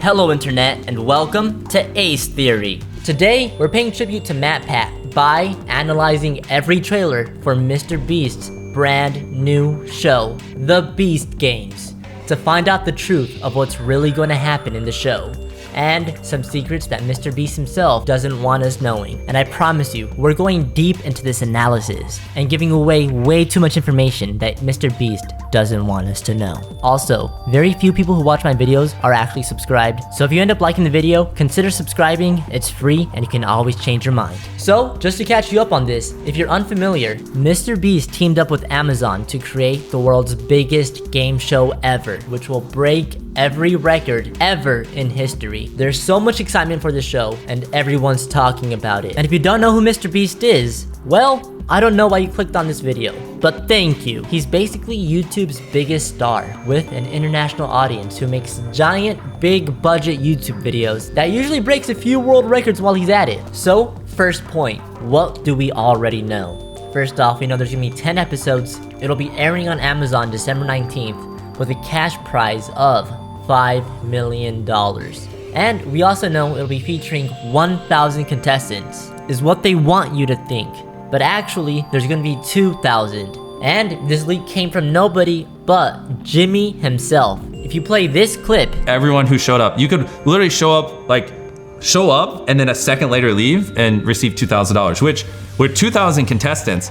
Hello Internet, and welcome to Ace Theory. Today, we're paying tribute to MatPat by analyzing every trailer for MrBeast's brand new show, The Beast Games, to find out the truth of what's really going to happen in the show, and some secrets that MrBeast himself doesn't want us knowing. And I promise you, we're going deep into this analysis and giving away way too much information that MrBeast doesn't want us to know. Also, very few people who watch my videos are actually subscribed, so if you end up liking the video, consider subscribing. It's free and you can always change your mind. So, just to catch you up on this, if you're unfamiliar, MrBeast teamed up with Amazon to create the world's biggest game show ever, which will break every record ever in history. There's so much excitement for the show and everyone's talking about it. And if you don't know who MrBeast is, well, I don't know why you clicked on this video, but thank you. He's basically YouTube's biggest star with an international audience who makes giant, big budget YouTube videos that usually breaks a few world records while he's at it. So, first point, what do we already know? First off, we know there's gonna be 10 episodes. It'll be airing on Amazon December 19th with a cash prize of $5 million. And we also know it'll be featuring 1,000 contestants, is what they want you to think. But actually, there's gonna be 2,000. And this leak came from nobody but Jimmy himself. If you play this clip, everyone who showed up, you could literally show up and then a second later leave and receive $2,000, which with 2,000 contestants,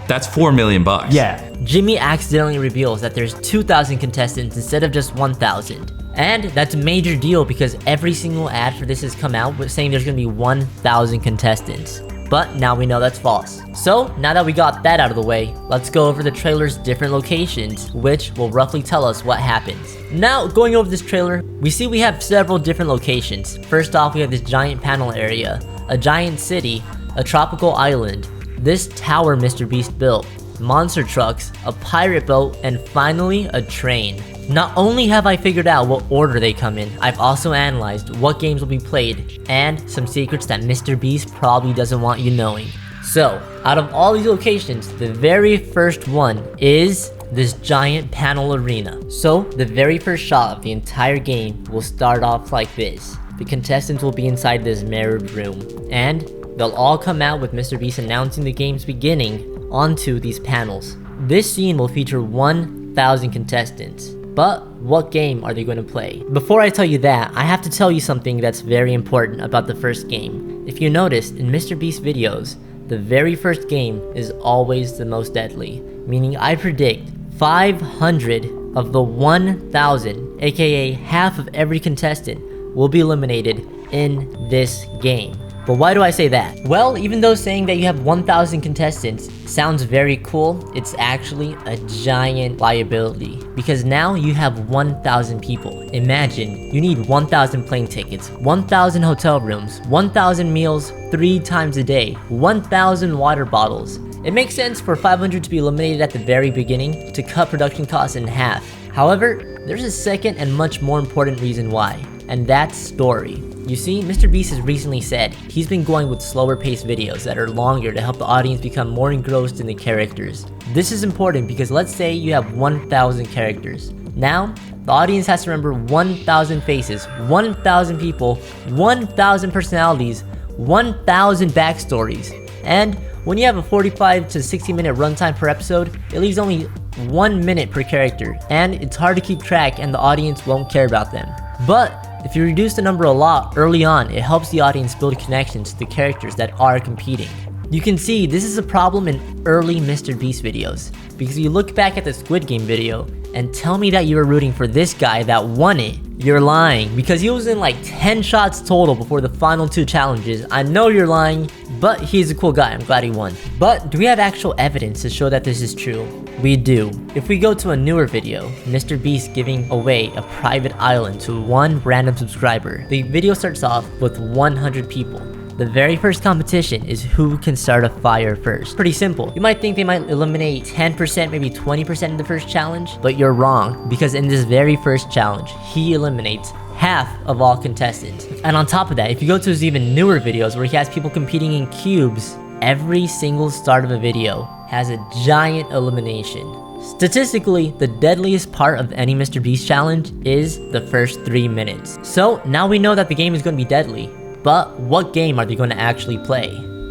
that's $4 million. Yeah. Jimmy accidentally reveals that there's 2,000 contestants instead of just 1,000. And that's a major deal because every single ad for this has come out with saying there's gonna be 1,000 contestants. But now we know that's false. So now that we got that out of the way, let's go over the trailer's different locations, which will roughly tell us what happens. Now, going over this trailer, we see we have several different locations. First off, we have this giant panel area, a giant city, a tropical island, this tower MrBeast built, monster trucks, a pirate boat, and finally a train. Not only have I figured out what order they come in, I've also analyzed what games will be played and some secrets that MrBeast probably doesn't want you knowing. So, out of all these locations, the very first one is this giant panel arena. So, the very first shot of the entire game will start off like this. The contestants will be inside this mirrored room, and they'll all come out with MrBeast announcing the game's beginning onto these panels. This scene will feature 1,000 contestants. But what game are they going to play? Before I tell you that, I have to tell you something that's very important about the first game. If you noticed, in MrBeast videos, the very first game is always the most deadly. Meaning I predict 500 of the 1,000, aka half of every contestant, will be eliminated in this game. But why do I say that? Well, even though saying that you have 1,000 contestants sounds very cool, it's actually a giant liability. Because now you have 1,000 people. Imagine, you need 1,000 plane tickets, 1,000 hotel rooms, 1,000 meals 3 times a day, 1,000 water bottles. It makes sense for 500 to be eliminated at the very beginning to cut production costs in half. However, there's a second and much more important reason why, and that's story. You see, MrBeast has recently said he's been going with slower paced videos that are longer to help the audience become more engrossed in the characters. This is important because let's say you have 1,000 characters. Now, the audience has to remember 1,000 faces, 1,000 people, 1,000 personalities, 1,000 backstories. And when you have a 45 to 60 minute runtime per episode, it leaves only 1 minute per character, and it's hard to keep track and the audience won't care about them. But if you reduce the number a lot early on, it helps the audience build connections to the characters that are competing. You can see this is a problem in early MrBeast videos, because you look back at the Squid Game video and tell me that you were rooting for this guy that won it. You're lying, because he was in like 10 shots total before the final 2 challenges. I know you're lying, but he's a cool guy, I'm glad he won. But do we have actual evidence to show that this is true? We do. If we go to a newer video, MrBeast giving away a private island to one random subscriber. The video starts off with 100 people. The very first competition is who can start a fire first. Pretty simple. You might think they might eliminate 10%, maybe 20% in the first challenge, but you're wrong, because in this very first challenge, he eliminates half of all contestants. And on top of that, if you go to his even newer videos where he has people competing in cubes, every single start of a video, has a giant elimination. Statistically, the deadliest part of any MrBeast challenge is the first 3 minutes. So now we know that the game is going to be deadly, but what game are they going to actually play?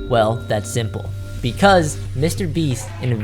Well, that's simple. Because MrBeast, in a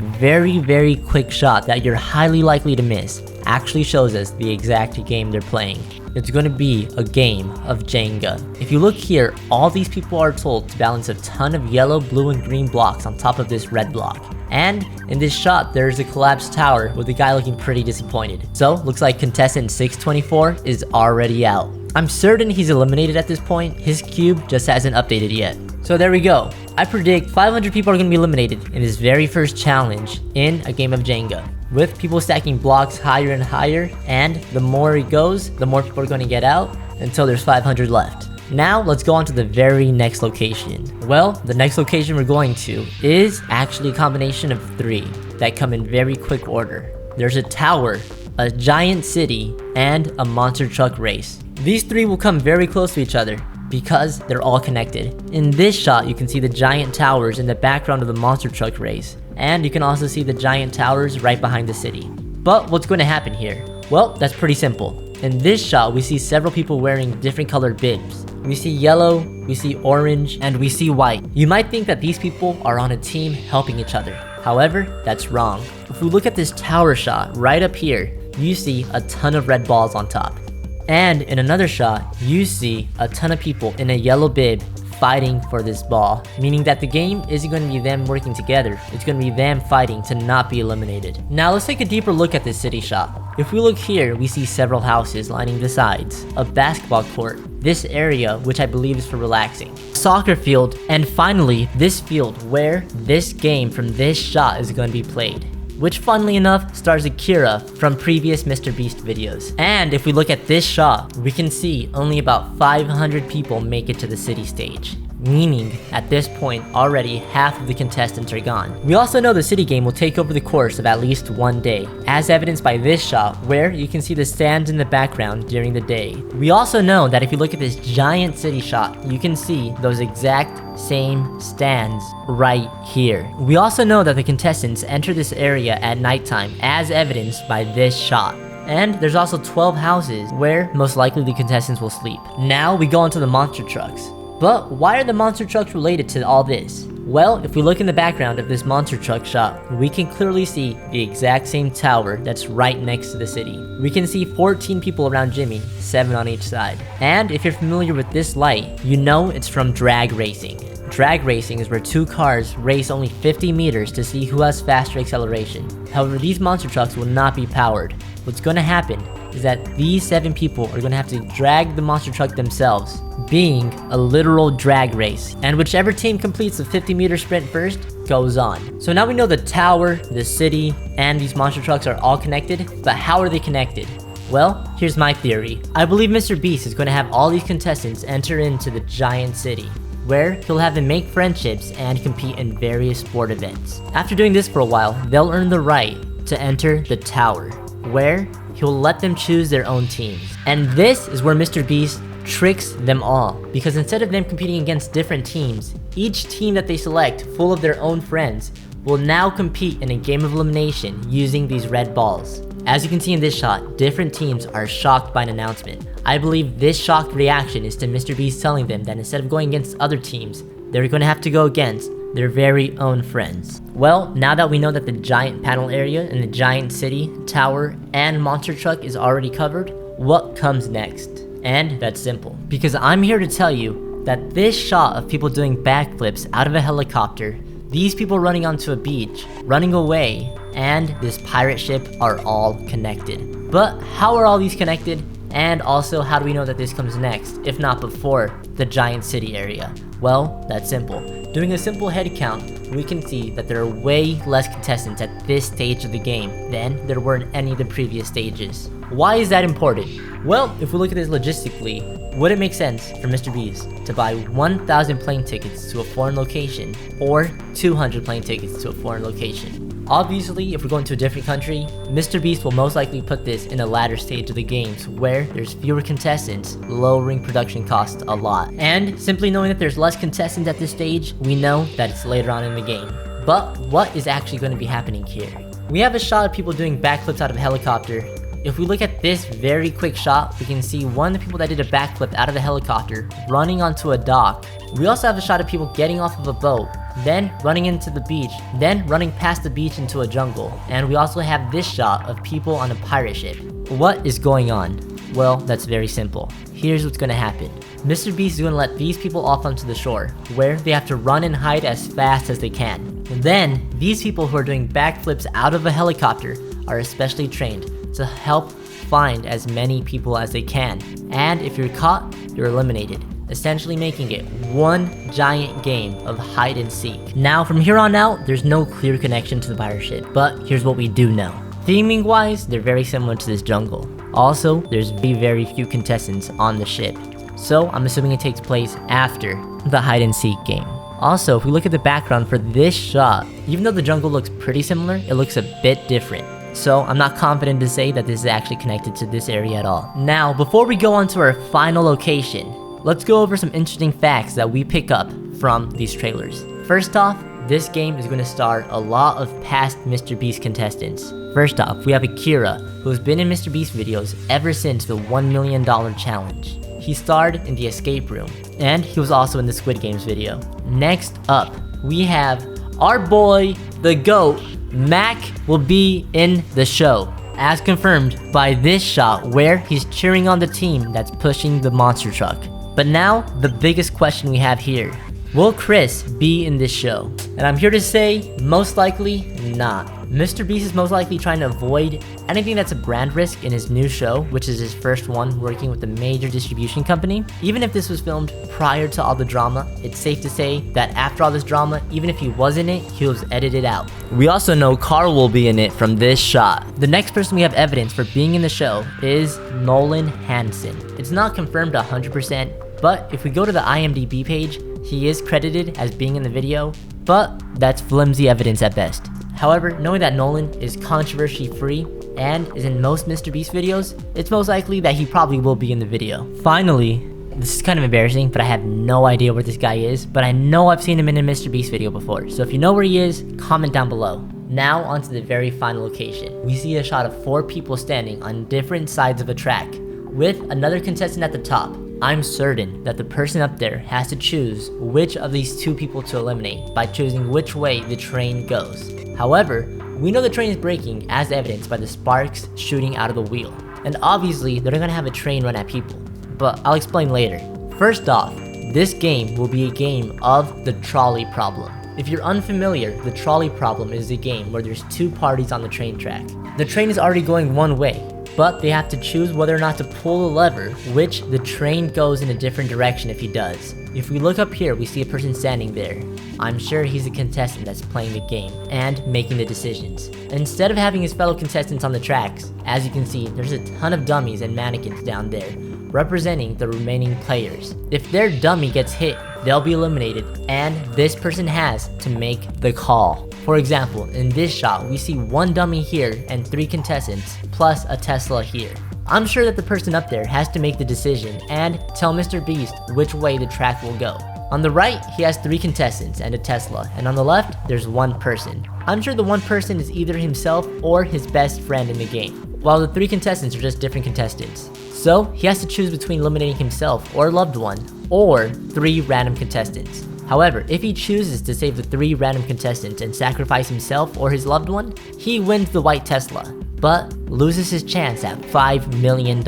very quick shot that you're highly likely to miss, actually shows us the exact game they're playing. It's going to be a game of Jenga. If you look here, all these people are told to balance a ton of yellow, blue, and green blocks on top of this red block. And in this shot, there's a collapsed tower with the guy looking pretty disappointed. So, looks like contestant 624 is already out. I'm certain he's eliminated at this point. His cube just hasn't updated yet. So there we go. I predict 500 people are going to be eliminated in this very first challenge in a game of Jenga, with people stacking blocks higher and higher, and the more it goes, the more people are going to get out until there's 500 left. Now let's go on to the very next location. Well, the next location we're going to is actually a combination of 3 that come in very quick order. There's a tower, a giant city, and a monster truck race. These 3 will come very close to each other because they're all connected. In this shot, you can see the giant towers in the background of the monster truck race, and you can also see the giant towers right behind the city. But what's going to happen here? Well, that's pretty simple. In this shot, we see several people wearing different colored bibs. We see yellow, we see orange, and we see white. You might think that these people are on a team helping each other. However, that's wrong. If we look at this tower shot right up here, you see a ton of red balls on top. And in another shot, you see a ton of people in a yellow bib fighting for this ball, meaning that the game isn't going to be them working together, it's going to be them fighting to not be eliminated. Now let's take a deeper look at this city shot. If we look here, we see several houses lining the sides, a basketball court, this area which I believe is for relaxing, soccer field, and finally this field where this game from this shot is going to be played, which funnily enough stars Akira from previous MrBeast videos. And if we look at this shot, we can see only about 500 people make it to the city stage, meaning at this point already half of the contestants are gone. We also know the city game will take over the course of at least 1 day, as evidenced by this shot where you can see the stands in the background during the day. We also know that if you look at this giant city shot, you can see those exact same stands right here. We also know that the contestants enter this area at nighttime, as evidenced by this shot. And there's also 12 houses where most likely the contestants will sleep. Now we go on to the monster trucks. But why are the monster trucks related to all this? Well, if we look in the background of this monster truck shot, we can clearly see the exact same tower that's right next to the city. We can see 14 people around Jimmy, 7 on each side. And if you're familiar with this light, you know it's from drag racing. Drag racing is where 2 cars race only 50 meters to see who has faster acceleration. However, these monster trucks will not be powered. What's going to happen is that these 7 people are going to have to drag the monster truck themselves, being a literal drag race. And whichever team completes the 50-meter sprint first goes on. So now we know the tower, the city, and these monster trucks are all connected, but how are they connected? Well, here's my theory. I believe MrBeast is going to have all these contestants enter into the giant city, where he'll have them make friendships and compete in various sport events. After doing this for a while, they'll earn the right to enter the tower, where he'll let them choose their own teams. And this is where MrBeast tricks them all, because instead of them competing against different teams, each team that they select, full of their own friends, will now compete in a game of elimination using these red balls. As you can see in this shot, different teams are shocked by an announcement. I believe this shocked reaction is to MrBeast telling them that instead of going against other teams, they're going to have to go against their very own friends. Well, now that we know that the giant panel area and the giant city, tower, and monster truck is already covered, what comes next? And that's simple, because I'm here to tell you that this shot of people doing backflips out of a helicopter, these people running onto a beach, running away, and this pirate ship are all connected. But how are all these connected? And also, how do we know that this comes next, if not before the giant city area? Well, that's simple. Doing a simple head count, we can see that there are way less contestants at this stage of the game than there were in any of the previous stages. Why is that important? Well, if we look at this logistically, would it make sense for MrBeast to buy 1,000 plane tickets to a foreign location or 200 plane tickets to a foreign location? Obviously, if we're going to a different country, MrBeast will most likely put this in a latter stage of the games where there's fewer contestants, lowering production costs a lot. And simply knowing that there's less contestants at this stage, we know that it's later on in the game. But what is actually going to be happening here? We have a shot of people doing backflips out of a helicopter. If we look at this very quick shot, we can see one of the people that did a backflip out of the helicopter running onto a dock. We also have a shot of people getting off of a boat, then running into the beach, then running past the beach into a jungle. And we also have this shot of people on a pirate ship. What is going on? Well, that's very simple. Here's what's gonna happen. Mr. Beast is gonna let these people off onto the shore, where they have to run and hide as fast as they can. Then, these people who are doing backflips out of a helicopter are especially trained to help find as many people as they can. And if you're caught, you're eliminated, essentially making it one giant game of hide and seek. Now, from here on out, there's no clear connection to the pirate ship, but here's what we do know. Theming wise, they're very similar to this jungle. Also, there's very few contestants on the ship. So I'm assuming it takes place after the hide and seek game. Also, if we look at the background for this shot, even though the jungle looks pretty similar, it looks a bit different. So I'm not confident to say that this is actually connected to this area at all. Now, before we go on to our final location, let's go over some interesting facts that we pick up from these trailers. First off, this game is going to star a lot of past Mr. Beast contestants. First off, we have Akira, who has been in Mr. Beast videos ever since the $1 million challenge. He starred in the escape room, and he was also in the Squid Games video. Next up, we have our boy, the GOAT, Mac will be in the show, as confirmed by this shot where he's cheering on the team that's pushing the monster truck. But now, the biggest question we have here. Will Chris be in this show? And I'm here to say, most likely not. Mr. Beast is most likely trying to avoid anything that's a brand risk in his new show, which is his first one working with a major distribution company. Even if this was filmed prior to all the drama, it's safe to say that after all this drama, even if he was in it, he was edited out. We also know Carl will be in it from this shot. The next person we have evidence for being in the show is Nolan Hansen. It's not confirmed 100%, but if we go to the IMDb page, he is credited as being in the video, but that's flimsy evidence at best. However, knowing that Nolan is controversy free and is in most Mr. Beast videos, it's most likely that he probably will be in the video. Finally, this is kind of embarrassing, but I have no idea where this guy is, but I know I've seen him in a Mr. Beast video before, so if you know where he is, comment down below. Now onto the very final location. We see a shot of 4 people standing on different sides of a track, with another contestant at the top. I'm certain that the person up there has to choose which of these 2 people to eliminate by choosing which way the train goes. However, we know the train is braking as evidenced by the sparks shooting out of the wheel. And obviously, they're gonna have a train run at people, but I'll explain later. First off, this game will be a game of the trolley problem. If you're unfamiliar, the trolley problem is a game where there's 2 parties on the train track. The train is already going one way, but they have to choose whether or not to pull the lever, which the train goes in a different direction if he does. If we look up here, we see a person standing there. I'm sure he's a contestant that's playing the game and making the decisions. Instead of having his fellow contestants on the tracks, as you can see, there's a ton of dummies and mannequins down there, representing the remaining players. If their dummy gets hit, they'll be eliminated, and this person has to make the call. For example, in this shot, we see 1 dummy here and 3 contestants, plus a Tesla here. I'm sure that the person up there has to make the decision and tell Mr. Beast which way the track will go. On the right, he has 3 contestants and a Tesla, and on the left, there's 1 person. I'm sure the 1 person is either himself or his best friend in the game, while the 3 contestants are just different contestants. So, he has to choose between eliminating himself or loved one, or 3 random contestants. However, if he chooses to save the 3 random contestants and sacrifice himself or his loved one, he wins the white Tesla, but loses his chance at $5 million.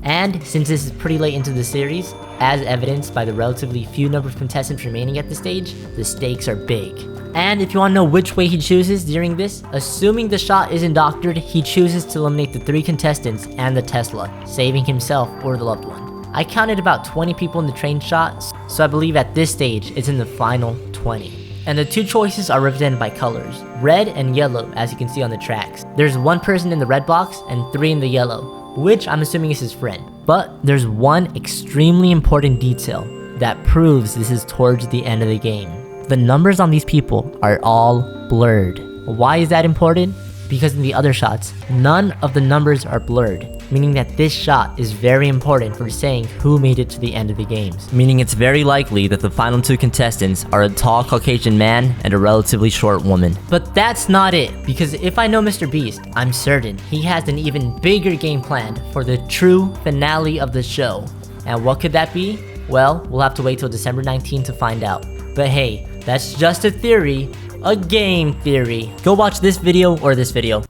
And since this is pretty late into the series, as evidenced by the relatively few number of contestants remaining at this stage, the stakes are big. And if you want to know which way he chooses during this, assuming the shot isn't doctored, he chooses to eliminate the 3 contestants and the Tesla, saving himself or the loved one. I counted about 20 people in the train shot, so I believe at this stage it's in the final 20. And the 2 choices are represented by colors, red and yellow, as you can see on the tracks. There's 1 person in the red box and 3 in the yellow, which I'm assuming is his friend. But there's one extremely important detail that proves this is towards the end of the game. The numbers on these people are all blurred. Why is that important? Because in the other shots, none of the numbers are blurred. meaning that this shot is very important for saying who made it to the end of the games. Meaning it's very likely that the final 2 contestants are a tall Caucasian man and a relatively short woman. But that's not it, because if I know Mr. Beast, I'm certain he has an even bigger game planned for the true finale of the show. And what could that be? Well, we'll have to wait till December 19th to find out. But hey, that's just a theory, a game theory. Go watch this video or this video.